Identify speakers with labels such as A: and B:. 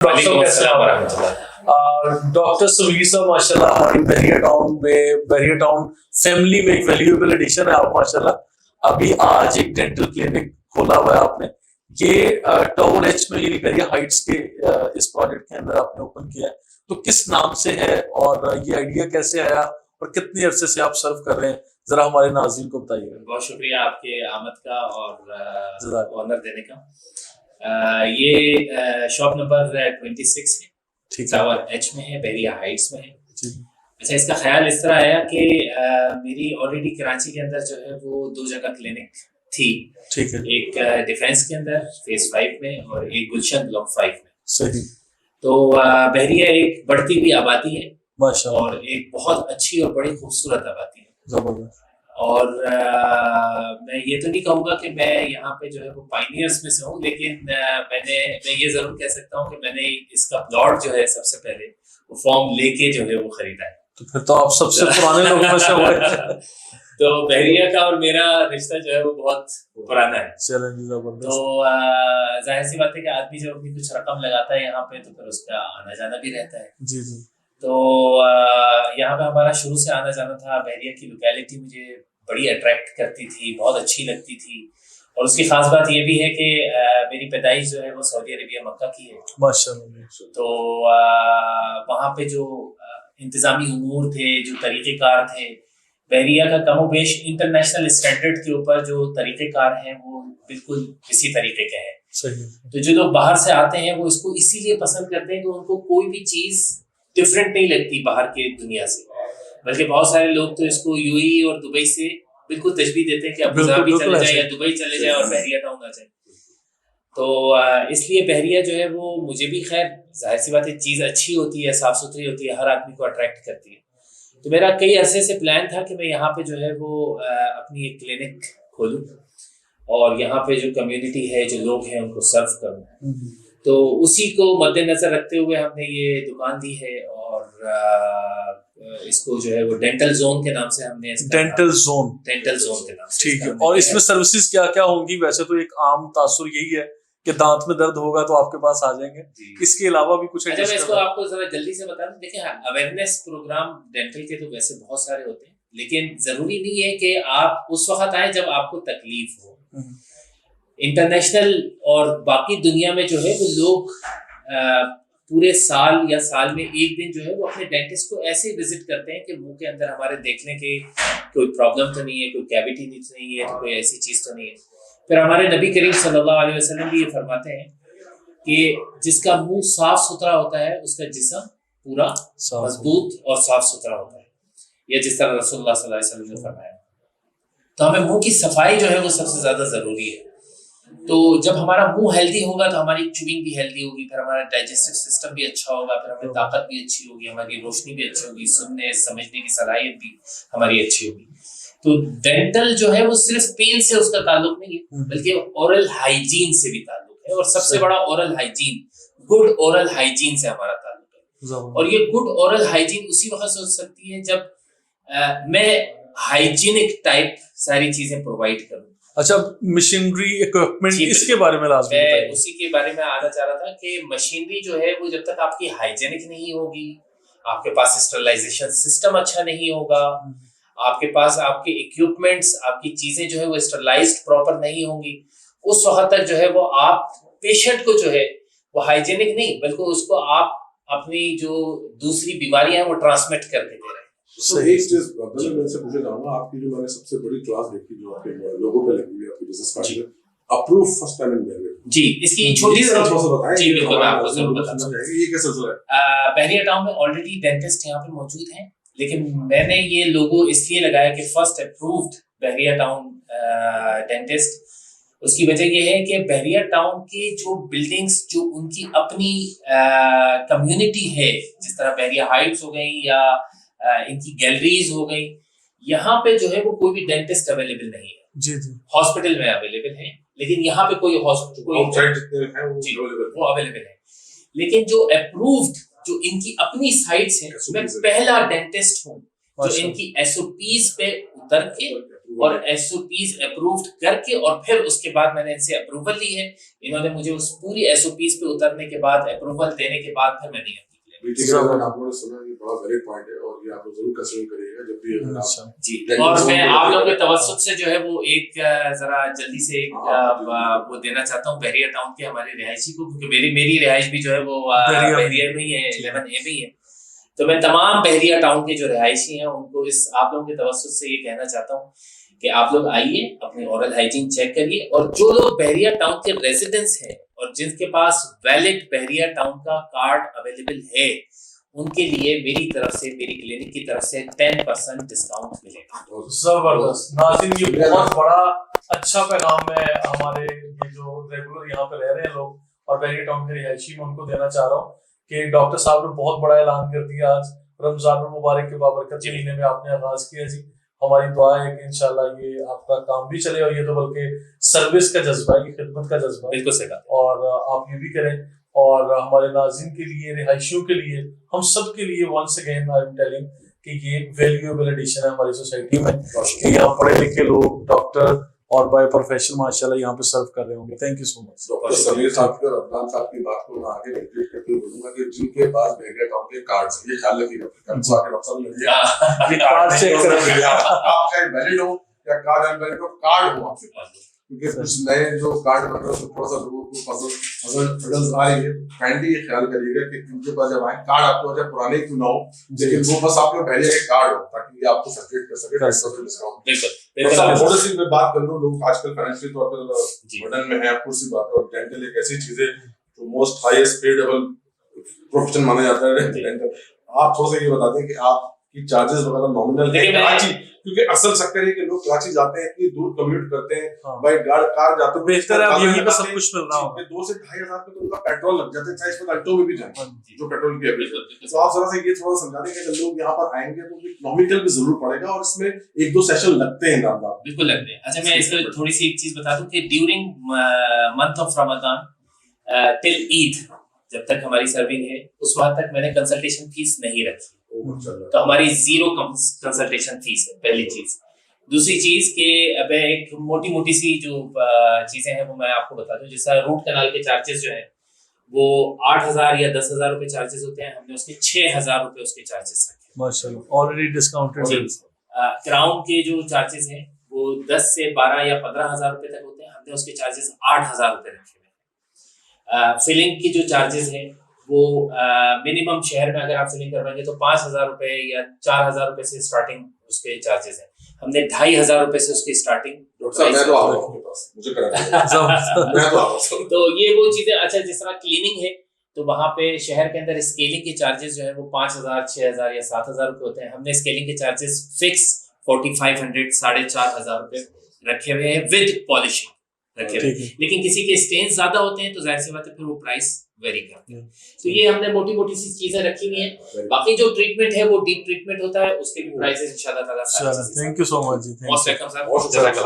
A: Doctor Sameer صاحب ماشاء اللہ ہماری بحریہ ٹاؤن فیملی میں ایک ویلیویبل ایڈیشن ہے آپ ماشاء اللہ. ابھی آج ایک ڈینٹل کلینک کھولا ہوا ہے آپ نے, یہ ٹاؤن ایچ میں یعنی بحریہ ہائٹس کے اس پروجیکٹ کے اندر آپ نے اوپن کیا ہے, تو کس نام سے ہے اور یہ آئیڈیا کیسے آیا اور کتنے عرصے سے آپ سرو کر رہے ہیں, ذرا ہمارے ناظرین کو بتائیے.
B: بہت شکریہ آپ کے آمد کا اور آنر دینے کا. یہ شاپ نمبر 26 ہے, ٹاور ایچ میں ہے, بحریہ ہائٹس میں ہے. اچھا, اس کا خیال اس طرح آیا کہ میری آلریڈی کراچی کے اندر جو ہے وہ 2 جگہ کلینک تھی, ایک ڈیفینس کے اندر فیز 5 میں اور ایک گلشن بلاک 5 میں. صحیح. تو بحریہ ایک بڑھتی ہوئی آبادی ہے اور ایک بہت اچھی اور بڑی خوبصورت آبادی ہے. اور میں یہ تو نہیں کہوں گا کہ میں یہاں پہ جو ہے وہ پائنیئرز میں سے ہوں, لیکن میں یہ ضرور کہہ سکتا ہوں کہ میں نے اس کا پلاٹ جو ہے سب سے پہلے وہ فارم لے کے جو ہے وہ خریدا ہے.
A: تو پھر تو آپ سب سے پرانے لوگوں میں سے ہوئے.
B: تو بحریہ کا اور میرا رشتہ جو ہے وہ بہت پرانا ہے. تو ظاہر سی بات ہے کہ آدمی جب اپنی کچھ رقم لگاتا ہے یہاں پہ تو پھر اس کا آنا جانا بھی رہتا ہے.
A: جی جی.
B: تو یہاں پہ ہمارا شروع سے آنا جانا تھا. بحریہ کی لوکیلٹی مجھے بڑی اٹریکٹ کرتی تھی, بہت اچھی لگتی تھی, اور اس کی خاص بات یہ بھی ہے کہ میری پیدائش جو ہے وہ سعودی عربیہ مکہ کی ہے.
A: ماشاءاللہ.
B: تو وہاں پہ جو انتظامی امور تھے, جو طریقہ کار تھے, بحریہ کا کم و بیش انٹرنیشنل اسٹینڈرڈ کے اوپر جو طریقہ کار ہیں وہ بالکل اسی طریقے کے ہیں. تو جو لوگ باہر سے آتے ہیں وہ اس کو اسی لیے پسند کرتے ہیں کہ ان کو کوئی بھی چیز ڈفرینٹ نہیں لگتی باہر کے دنیا سے, بلکہ بہت سارے لوگ تو اس کو یو ای اور دبئی سے بالکل تشبیہ دیتے ہیں کہ ابو ظبی چلے جائیں یا دبئی چلے جائیں اور بحریہ ٹاؤن آ جائیں. تو اس لیے بحریہ جو ہے وہ مجھے بھی, خیر ظاہر سی بات ہے چیز اچھی ہوتی ہے, صاف ستھری ہوتی ہے, ہر آدمی کو اٹریکٹ کرتی ہے. تو میرا کئی عرصے سے پلان تھا کہ میں یہاں پہ جو ہے وہ اپنی ایک کلینک کھولوں اور یہاں پہ جو کمیونٹی ہے, جو لوگ ہیں, ان کو سرو کروں. تو اسی کو مد نظر رکھتے ہوئے ہم نے یہ دکان دی ہے, اور اس کو جو ہے وہ ڈینٹل زون کے نام سے ہم نے
A: ڈینٹل زون
B: کے نام سے.
A: ٹھیک ہے. اور اس میں سروسز کیا کیا ہوں گی؟ ویسے تو ایک عام تاثر یہی ہے کہ دانت میں درد ہوگا تو آپ کے پاس آ جائیں گے, اس کے علاوہ بھی کچھ؟
B: اچھا, میں اس کو آپ کو ذرا جلدی سے بتا دوں. دیکھیں, اویئرنیس پروگرام ڈینٹل کے تو ویسے بہت سارے ہوتے ہیں, لیکن ضروری نہیں ہے کہ آپ اس وقت آئیں جب آپ کو تکلیف ہو. انٹرنیشنل اور باقی دنیا میں جو ہے وہ لوگ پورے سال یا سال میں ایک دن جو ہے وہ اپنے ڈینٹسٹ کو ایسے وزٹ کرتے ہیں کہ منہ کے اندر ہمارے دیکھنے کے کوئی پرابلم تو نہیں ہے, کوئی کیویٹی نہیں ہے, کوئی ایسی چیز تو نہیں ہے. پھر ہمارے نبی کریم صلی اللہ علیہ وسلم بھی یہ فرماتے ہیں کہ جس کا منہ صاف ستھرا ہوتا ہے اس کا جسم پورا مضبوط اور صاف ستھرا ہوتا ہے, یا جس طرح رسول اللہ صلی اللہ علیہ وسلم نے فرمایا. تو ہمیں منہ کی صفائی جو ہے وہ سب سے زیادہ ضروری ہے. تو جب ہمارا منہ ہیلدی ہوگا تو ہماری چوئنگ بھی ہیلدی ہوگی, پھر ہمارا ڈائجسٹو سسٹم بھی اچھا ہوگا, پھر ہمیں طاقت بھی اچھی ہوگی, ہماری روشنی بھی اچھی ہوگی, سننے سمجھنے کی صلاحیت بھی ہماری اچھی ہوگی. تو ڈینٹل جو ہے وہ صرف پین سے اس کا تعلق نہیں ہے, بلکہ اورل ہائیجین سے بھی تعلق ہے, اور سب سے بڑا oral hygiene, good oral hygiene سے ہمارا تعلق ہے. اور یہ گڈ اورل ہائیجین اسی وقت سے ہو سکتی ہے جب میں ہائیجینک ٹائپ ساری چیزیں پرووائڈ کروں.
A: اچھا, مشینری ایکوپمنٹ, اس کے بارے میں لازمی
B: میں اسی کے بارے میں آنا چاہ رہا تھا کہ مشینری جو ہے وہ جب تک آپ کی ہائیجینک نہیں ہوگی, آپ کے پاس اسٹرلائزیشن سسٹم اچھا نہیں ہوگا, آپ کے پاس آپ کے اکوپمنٹس, آپ کی چیزیں جو ہے وہ اسٹرلائزڈ پراپر نہیں ہوں گی, اس وقت تک جو ہے وہ آپ پیشنٹ کو جو ہے وہ ہائیجینک نہیں بلکہ اس کو آپ اپنی جو دوسری بیماریاں ہیں وہ ٹرانسمٹ کر کے دے رہے ہیں.
C: ایک چیز میں سے پوچھنا چاہوں گا, آپ کی جو میں نے سب سے بڑی کلاس دیکھی جو آپ کے لوگوں پہ لگی ہوئی ہے آپ کی بزنس کارڈ میں, اپروو فرسٹ ٹائم ان بحریہ.
B: جی, اس کی چھوٹی سی
C: جی بالکل میں آپ کو ضرور بتانا چاہوں گا, یہ کیا سلسلہ ہے.
B: بحریہ ٹاؤن میں آلریڈی ڈینٹسٹ یہاں پہ موجود ہیں, لیکن میں نے یہ لوگو اس لیے لگایا کہ فرسٹ اپرووڈ بحریہ ٹاؤن ڈینٹسٹ. اس کی وجہ یہ ہے کہ بحریہ ٹاؤن کے جو بلڈنگس, جو ان کی اپنی کمیونٹی ہے, جس طرح بحریہ ہائٹس ہو گئی یا ان کی گیلریز ہو گئی, یہاں پہ جو ہے وہ کوئی بھی ڈینٹسٹ اویلیبل نہیں ہے.
A: جی جی.
B: ہاسپٹل میں اویلیبل ہے, لیکن یہاں پہ کوئی ہاسپٹل وہ اویلیبل ہے, لیکن جو اپرووڈ جو ان کی اپنی سائٹس ہیں, میں پہلا ڈینٹسٹ ہوں جو ان کی ایس او پیز پہ اتر کے اور SOPs اپرووڈ کر کے اور پھر اس کے بعد میں نے ان سے اپروول لی ہے. انہوں نے مجھے اس پوری SOPs پہ اترنے کے بعد اپروول دینے کے بعد پھر میں نے
C: آپ نے سنا یہ بڑا ویلڈ پوائنٹ ہے اور یہ آپ ضرور کنسیڈر کریے گا جب بھی
B: جی. اور میں آپ لوگوں کے توسط سے جو ہے وہ ایک ذرا جلدی سے وہ دینا چاہتا ہوں بحریہ ٹاؤن کے ہمارے رہائشی کو, کیونکہ میری رہائش بھی جو ہے وہ بحریہ میں ہی ہے, 11A میں ہی ہے. تو میں تمام بحریہ ٹاؤن کے جو رہائشی ہیں ان کو اس آپ لوگوں کے توسط سے یہ کہنا چاہتا ہوں کہ آپ لوگ آئیے, اپنے اورل ہائیجین چیک کریے, اور جو لوگ بحریہ ٹاؤن کے ریزیڈنٹس ہیں اور جن کے پاس ویلڈ بحریہ ٹاؤن کا کارڈ اویلیبل ہے ان کے لیے میری طرف سے, میری کلینک کی طرف سے 10% ڈسکاؤنٹ ملے گا.
A: زبردست. ناظرین یہ بہت بڑا اچھا پیغام ہے ہمارے یہ جو ریگولر یہاں پہ رہ رہے ہیں لوگ اور بحریہ ٹاؤن کے رہائشی, میں ان کو دینا چاہ رہا ہوں کہ ڈاکٹر صاحب نے بہت بڑا اعلان کر دیا. آج رمضان المبارک کے بابرکت مہینے میں آپ نے آغاز کیا جی. ہماری دعا ہے کہ انشاءاللہ یہ آپ کا کام بھی چلے, اور یہ تو بلکہ سروس کا جذبہ ہے, یہ خدمت کا جذبہ ہے.
B: بالکل صحیح.
A: اور آپ یہ بھی کریں, اور ہمارے ناظرین کے لیے, رہائشیوں کے لیے, ہم سب کے لیے once again I am telling کہ یہ ایک ویلیویبل ایڈیشن ہے ہماری سوسائٹی میں کہ یہاں پڑھے لکھے لوگ ڈاکٹر اور بائی پروفیشن ماشاءاللہ یہاں پہ سرو کر رہے ہوں گے. Thank you so much.
C: Doctor Sameer صاحب اور عدنان صاحب کی بات کو میں آگے ریپیٹ کرتے ہوئے بولوں گا کہ جن کے پاس بحریہ ٹاؤن کے کارڈز ہیں, یہ خیال رکھیے
A: کارڈ چیک کریں,
C: آپ چاہے ویلڈ ہو یا کارڈ انویلڈ ہو, کارڈ ہو آپ کے پاس, کیونکہ کچھ نئے جو کارڈ بن رہے ہیں تھوڑا سا لوگوں کو پزلز آ رہی ہے. کائنڈلی یہ خیال کریے گا کہ ان کے پاس جب آئیں کارڈ آپ کو چاہے پرانے کیوں نہ ہو, لیکن وہ بس آپ کے بحریہ کے کارڈ ہو تاکہ یہ آپ کو سرٹیفکیٹ کر سکے ڈسکاؤنٹ. تھوڑی سی میں بات کر لوں, لوگ آج کل فائنینشلی طور پر برڈن میں ہیں, آپ کو سی بات ہے. اور ڈینٹل ایک ایسی چیز ہے جو موسٹ ہائیسٹ پیڈیبل پروفیشن مانا جاتا ہے ڈینٹل. آپ تھوڑا سا یہ بتا دیں کہ آپ کی چارجز وغیرہ نامنل ہے کراچی, کیونکہ اصل چکر ہے کہ لوگ کراچی جاتے ہیں, اتنی دور کمیوٹ کرتے ہیں, بائی کار جاتے ہیں,
A: بہتر ہے اب یہیں پہ سب کچھ مل رہا ہوگا.
C: 2 سے 2.5 ہزار پہ تو ان کا پیٹرول لگ جاتا ہے, چاہے اس پر الٹو میں بھی جائیں جو پیٹرول کی ہے. تو آپ ذرا سے یہ تھوڑا سمجھا دیں کہ جب لوگ یہاں پر آئیں گے تو اکنامیکل بھی ضرور پڑے گا, اور اس میں 1-2 سیشن لگتے ہیں.
B: بالکل لگتے ہیں. اچھا میں اس کو تھوڑی سی ایک چیز بتا دوں کہ ڈیورنگ منتھ آف رمضان ٹل عید جب تک ہماری سرونگ ہے اس وقت تک میں نے کنسلٹیشن فیس نہیں رکھی, تو ہماری 0 کنسلٹیشن فیس ہے پہلی چیز. دوسری چیز کہ اب ایک موٹی سی جو چیزیں ہیں وہ میں آپ کو بتا دوں. جس طرح روٹ کنال کے چارجز جو ہیں وہ 8,000 یا 10,000 روپے چارجز ہوتے ہیں, ہم نے اس کے 6,000 روپے اس کے چارجز رکھے
A: ماشاءاللہ, آلریڈی ڈسکاؤنٹڈ.
B: کراؤن کے جو چارجز ہیں وہ 10 سے 12 یا 15,000 روپے تک ہوتے ہیں, ہم نے اس کے چارجز 8,000 روپے رکھے ہوئے ہیں. فلنگ کی جو چارجز ہیں وہ منیمم شہر میں اگر آپ فلنگ کروائیں گے تو 5,000 روپے یا 4,000 روپے سے اسٹارٹنگ اس کے چارجز ہیں. ہم نے 2,500 روپے سے اس کی اسٹارٹنگ. تو یہ وہ چیزیں. اچھا جس طرح کلیننگ ہے تو وہاں پہ شہر کے اندر اسکیلنگ کے چارجز جو ہے وہ 5,000 6,000 یا 7,000 روپے ہوتے ہیں. ہم نے اسکیلنگ کے چارجز فکس 4,500 4,500 روپے رکھے ہوئے ہیں ود پالشنگ رکھے ہوئے. لیکن کسی کے اسٹینز زیادہ ہوتے ہیں تو ظاہر سی بات ہے پھر وہ پرائس ویری کرتے ہیں. تو یہ ہم نے موٹی سی چیزیں رکھی ہوئی ہیں. باقی جو ٹریٹمنٹ ہے وہ ڈیپ ٹریٹمنٹ ہوتا ہے, اس کے بھی پرائسز انشاءاللہ تعالیٰ.
A: تھینک یو سو مچ جی.
B: موسٹ ویلکم صاحب.